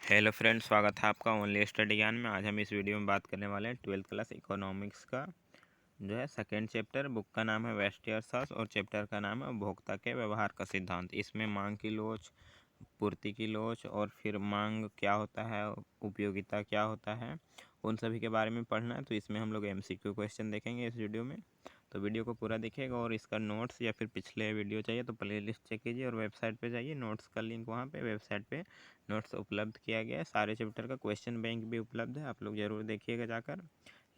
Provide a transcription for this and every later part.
Hello friends, स्वागत है आपका ओनली स्टडी ज्ञान में। आज हम इस वीडियो में बात करने वाले हैं 12th क्लास इकोनॉमिक्स का जो है सेकेंड चैप्टर। बुक का नाम है वेस्टी अर्थशास्त्र और चैप्टर का नाम है उपभोक्ता के व्यवहार का सिद्धांत। इसमें मांग की लोच, पूर्ति की लोच और फिर मांग क्या होता है, उपयोगिता क्या होता है, उन सभी के बारे में पढ़ना है। तो इसमें हम लोग MCQ क्वेश्चन देखेंगे इस वीडियो में। तो वीडियो को पूरा देखिएगा और इसका नोट्स या फिर पिछले वीडियो चाहिए तो प्लेलिस्ट चेक कीजिए और वेबसाइट पे जाइए। नोट्स का लिंक वहाँ पे वेबसाइट पे नोट्स उपलब्ध किया गया है। सारे चैप्टर का क्वेश्चन बैंक भी उपलब्ध है, आप लोग ज़रूर देखिएगा जाकर,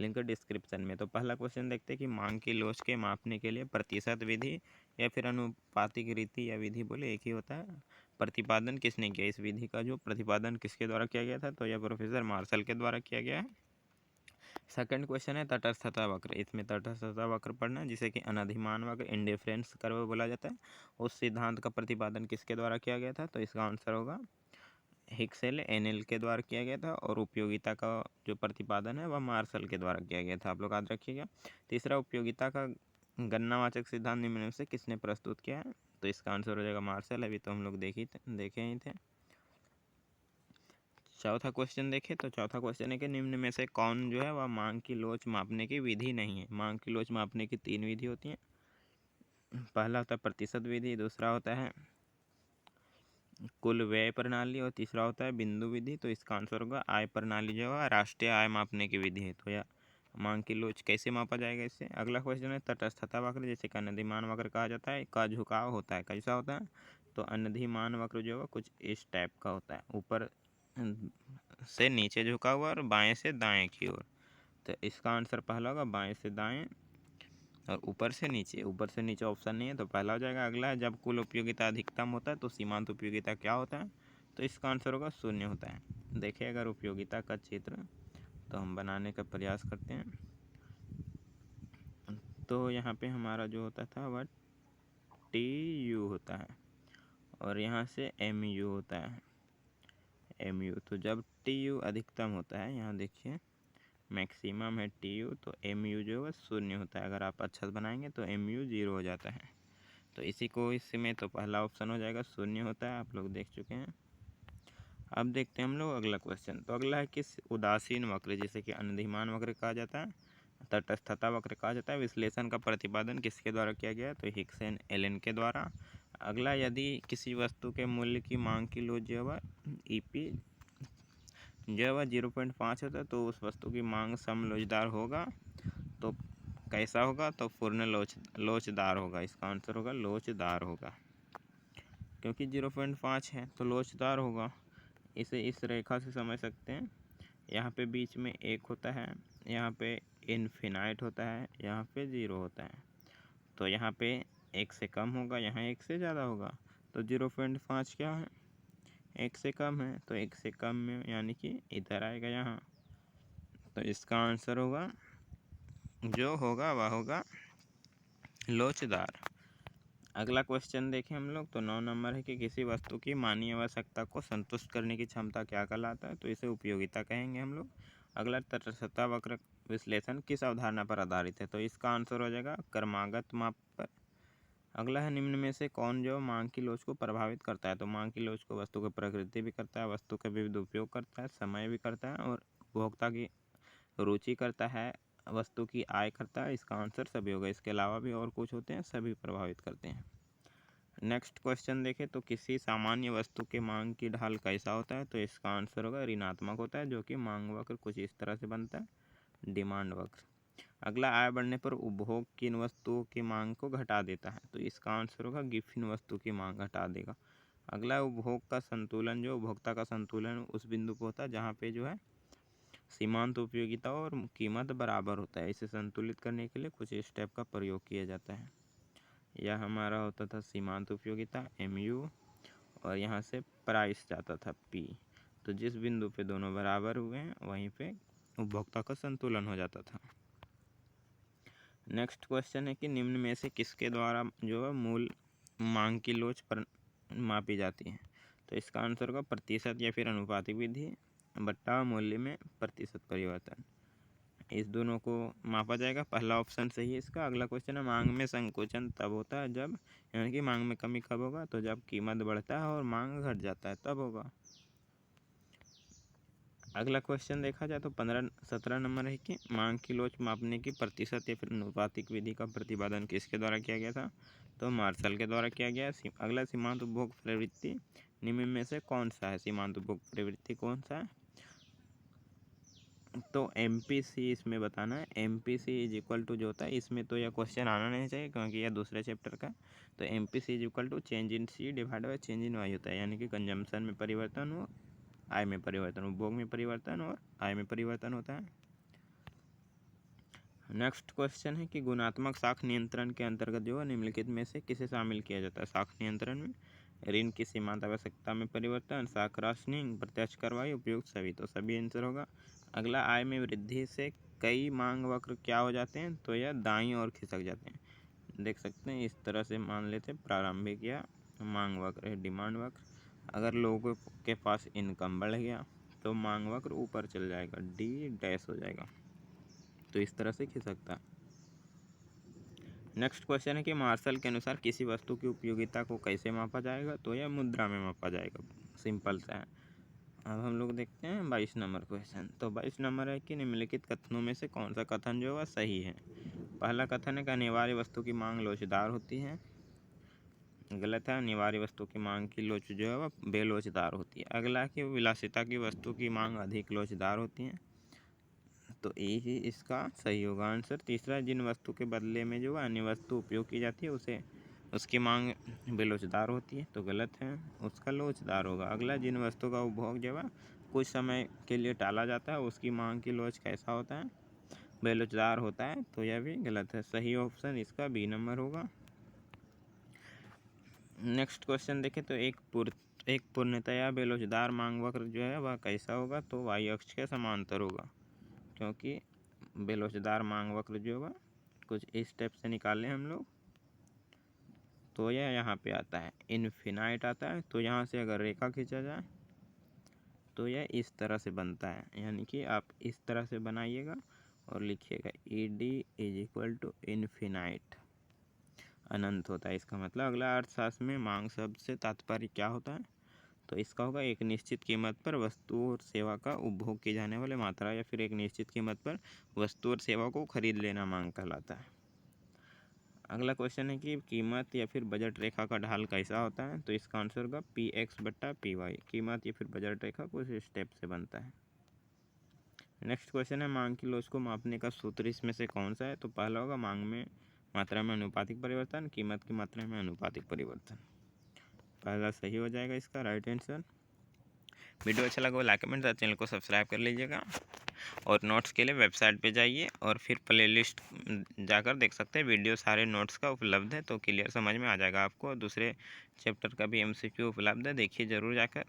लिंक डिस्क्रिप्शन में। तो पहला क्वेश्चन देखते हैं कि मांग की लोच के मापने के लिए प्रतिशत विधि या फिर अनुपातिक रीति या विधि बोले एक ही होता है, प्रतिपादन किसने किया। इस विधि का जो प्रतिपादन किसके द्वारा किया गया था, तो यह प्रोफेसर मार्शल के द्वारा किया गया है। सेकंड क्वेश्चन है तटस्थता वक्र। इसमें तटस्थता वक्र पढ़ना है जिसे कि अनधिमान वक्र, इंडिफरेंस कर्व बोला जाता है। उस सिद्धांत का प्रतिपादन किसके द्वारा किया गया था, तो इसका आंसर होगा हिक्सेल एनएल के द्वारा किया गया था। और उपयोगिता का जो प्रतिपादन है वह मार्शल के द्वारा किया गया था, आप लोग याद रखिएगा। तीसरा, उपयोगिता का गणनावाचक सिद्धांत निम्न में से किसने प्रस्तुत किया है, तो इसका आंसर हो जाएगा मार्शल। अभी तो हम लोग देखे ही थे। चौथा क्वेश्चन देखें तो चौथा क्वेश्चन है कि निम्न में से कौन जो है वह मांग की लोच मापने की विधि नहीं है। मांग की लोच मापने की 3 विधि होती हैं। पहला होता है प्रतिशत विधि, दूसरा होता है कुल व्यय प्रणाली और तीसरा होता है बिंदु विधि। तो इसका आंसर होगा आय प्रणाली जो है राष्ट्रीय आय मापने की विधि है। तो यह मांग की लोच कैसे मापा जाएगा इससे। अगला क्वेश्चन है तटस्थता वक्र, जैसे कि अनधिमान वक्र कहा जाता है, का झुकाव होता है कैसा होता है, तो अनधिमान वक्र जो है कुछ इस टाइप का होता है, ऊपर से नीचे झुका हुआ और बाएं से दाएं की ओर। तो इसका आंसर पहला होगा बाएं से दाएं और ऊपर से नीचे। ऊपर से नीचे ऑप्शन नहीं है तो पहला हो जाएगा। अगला है जब कुल उपयोगिता अधिकतम होता है तो सीमांत उपयोगिता क्या होता है, तो इसका आंसर होगा शून्य होता है। देखिए अगर उपयोगिता का चित्र तो हम बनाने का प्रयास करते हैं। तो यहाँ पे हमारा जो होता था वह TU होता है और यहाँ से MU होता है। MU तो जब TU अधिकतम होता है, यहाँ देखिए मैक्सिमम है TU, तो MU जो है शून्य होता है। अगर आप अच्छा बनाएंगे तो MU 0 हो जाता है। तो इसी को इसमें तो पहला ऑप्शन हो जाएगा शून्य होता है, आप लोग देख चुके हैं। अब देखते हैं हम लोग अगला क्वेश्चन। तो अगला है किस उदासीन वक्र, जैसे कि अनधिमान वक्र कहा जाता है, तटस्थता वक्र कहा जाता है, विश्लेषण का प्रतिपादन किसके द्वारा किया गया है, तो हिक्सन एलन के द्वारा। अगला, यदि किसी वस्तु के मूल्य की मांग की लोच जो है EP जो है वह 0.5 होता है तो उस वस्तु की मांग समलोचदार होगा। तो कैसा होगा, तो पूर्ण लोचदार होगा। इसका आंसर होगा लोचदार होगा, क्योंकि 0.5 है तो लोचदार होगा। इसे इस रेखा से समझ सकते हैं। यहाँ पे बीच में 1 होता है, यहाँ पे इनफिनाइट होता है, यहाँ पे 0 होता है। तो यहाँ पे 1 से कम होगा, यहाँ 1 से ज़्यादा होगा। तो 0.5 क्या है, 1 से कम है, तो 1 से कम में यानी कि इधर आएगा यहाँ। तो इसका आंसर होगा जो होगा वह होगा लोचदार। अगला क्वेश्चन देखें हम लोग। तो 9 नंबर है कि किसी वस्तु की मानवीय आवश्यकता को संतुष्ट करने की क्षमता क्या कहलाता है, तो इसे उपयोगिता कहेंगे हम लोग। अगला, तटस्थता वक्र विश्लेषण किस अवधारणा पर आधारित है, तो इसका आंसर हो जाएगा क्रमागत माप पर। अगला है निम्न में से कौन जो मांग की लोच को प्रभावित करता है, तो मांग की लोच को वस्तु की प्रकृति भी करता है, वस्तु का विविध उपयोग करता है, समय भी करता है और उपभोक्ता की रुचि करता है, वस्तु की आय करता है। इसका आंसर सभी होगा। इसके अलावा भी और कुछ होते हैं, सभी प्रभावित करते हैं। नेक्स्ट क्वेश्चन देखें तो किसी सामान्य वस्तु के मांग की ढाल कैसा होता है, तो इसका आंसर होगा ऋणात्मक होता है, जो कि मांग वक्र कुछ इस तरह से बनता है, डिमांड वक्र। अगला, आय बढ़ने पर उपभोग किन वस्तुओं की मांग को घटा देता है, तो इसका आंसर होगा गिफिन वस्तु की मांग घटा देगा। अगला, उपभोग का संतुलन, जो उपभोक्ता का संतुलन उस बिंदु पर होता है जहाँ पे जो है सीमांत उपयोगिता और कीमत बराबर होता है। इसे संतुलित करने के लिए कुछ स्टेप का प्रयोग किया जाता है। यह हमारा होता था सीमांत उपयोगिता MU और यहाँ से प्राइस जाता था P। तो जिस बिंदु पे दोनों बराबर हुए हैं वहीं पे उपभोक्ता का संतुलन हो जाता था। नेक्स्ट क्वेश्चन है कि निम्न में से किसके द्वारा जो है मूल मांग की लोच पर मापी जाती है, तो इसका आंसर होगा प्रतिशत या फिर अनुपातिक विधि बट्टा मूल्य में प्रतिशत परिवर्तन। इस दोनों को मापा जाएगा। पहला ऑप्शन सही है इसका। अगला क्वेश्चन है मांग में संकोचन तब होता है जब, यानी कि मांग में कमी कब होगा, तो जब कीमत बढ़ता है और मांग घट जाता है तब होगा। अगला क्वेश्चन देखा जाए तो 17 नंबर है कि मांग की लोच मापने की प्रतिशत या फिर अनुपातिक विधि का प्रतिपादन किसके द्वारा किया गया था? तो मार्शल के द्वारा किया गया। अगला सीमांत उपभोग प्रवृत्ति निम्न में से कौन सा है? सीमांत उपभोग प्रवृत्ति कौन सा है? तो MPC इसमें बताना है। MPC इज इक्वल टू जो होता है, इसमें तो यह क्वेश्चन आना नहीं चाहिए क्योंकि यह दूसरे चैप्टर का। तो MPC is equal to change in C divide by change in Y होता है, यानी कि कंजम्पशन में परिवर्तन हो, आय में परिवर्तन, उपभोग में परिवर्तन और आय में परिवर्तन होता है। नेक्स्ट क्वेश्चन है कि गुणात्मक साख नियंत्रण के अंतर्गत जो है निम्नलिखित में से किसे शामिल किया जाता है? साख नियंत्रण में ऋण की सीमांत आवश्यकता में परिवर्तन, साख राशनिंग, प्रत्यक्ष कार्रवाई, उपयुक्त सभी। तो सभी आंसर होगा। अगला, आय में वृद्धि से कई मांग वक्र क्या हो जाते हैं? तो यह दाईं ओर खिसक जाते हैं। देख सकते हैं इस तरह से मान लेते हैं, प्रारंभिक या मांग वक्र है, डिमांड वक्र। अगर लोगों के पास इनकम बढ़ गया तो मांग वक्र ऊपर चल जाएगा, डी डैश हो जाएगा। तो इस तरह से खिसकता है। नेक्स्ट क्वेश्चन है कि मार्शल के अनुसार किसी वस्तु की उपयोगिता को कैसे मापा जाएगा? तो यह मुद्रा में मापा जाएगा, सिंपल सा है। अब हम लोग देखते हैं 22 नंबर क्वेश्चन। तो 22 नंबर है कि निम्नलिखित कथनों में से कौन सा कथन जो है सही है? पहला कथन है कि अनिवार्य वस्तु की मांग लोचदार होती है। गलत है, अनिवार्य वस्तु की मांग की लोच जो है वह बेलोचदार होती है। अगला है कि विलासिता की वस्तु की मांग अधिक लोचदार होती है। तो ए ही इसका सही होगा आंसर। तीसरा, जिन वस्तु के बदले में जो अन्य वस्तु उपयोग की जाती है उसकी मांग बेलोचदार होती है। तो गलत है, उसका लोचदार होगा। अगला, जिन वस्तु का उपभोग जो है कुछ समय के लिए टाला जाता है उसकी मांग की लोच कैसा होता है? बेलोचदार होता है। तो यह भी गलत है। सही ऑप्शन इसका बी नंबर होगा। नेक्स्ट क्वेश्चन देखें तो एक पूर्णतया बेलोचदार मांग वक्र जो है वह कैसा होगा? तो वाई अक्ष के समांतर होगा, क्योंकि बेलोचदार मांग वक्र जो होगा कुछ इस स्टेप से निकालें हम लोग तो यह यहाँ पे आता है, इनफिनाइट आता है। तो यहाँ से अगर रेखा खींचा जाए तो यह इस तरह से बनता है, यानी कि आप इस तरह से बनाइएगा और लिखिएगा ED is equal to infinite, अनंत होता है इसका मतलब। अगला, अर्थशास्त्र में मांग शब्द से तात्पर्य क्या होता है? तो इसका होगा एक निश्चित कीमत पर वस्तु और सेवा का उपभोग की जाने वाली मात्रा या फिर एक निश्चित कीमत पर वस्तु और सेवा को खरीद लेना मांग कहलाता है। अगला क्वेश्चन है कि कीमत या फिर बजट रेखा का ढाल कैसा होता है? तो इसका आंसर होगा PX/PY। कीमत या फिर बजट रेखा कुछ स्टेप से बनता है। नेक्स्ट क्वेश्चन है मांग की लोच को मापने का सूत्र इसमें से कौन सा है? तो पहला होगा मांग में मात्रा में अनुपातिक परिवर्तन, कीमत की मात्रा में अनुपातिक परिवर्तन। पहला सही हो जाएगा इसका राइट आंसर। वीडियो अच्छा लगा लाइक कमेंट, चैनल को सब्सक्राइब कर लीजिएगा और नोट्स के लिए वेबसाइट पे जाइए और फिर प्लेलिस्ट जाकर देख सकते हैं। वीडियो सारे नोट्स का उपलब्ध है तो क्लियर समझ में आ जाएगा आपको। दूसरे चैप्टर का भी MCQ उपलब्ध है, देखिए ज़रूर जाकर।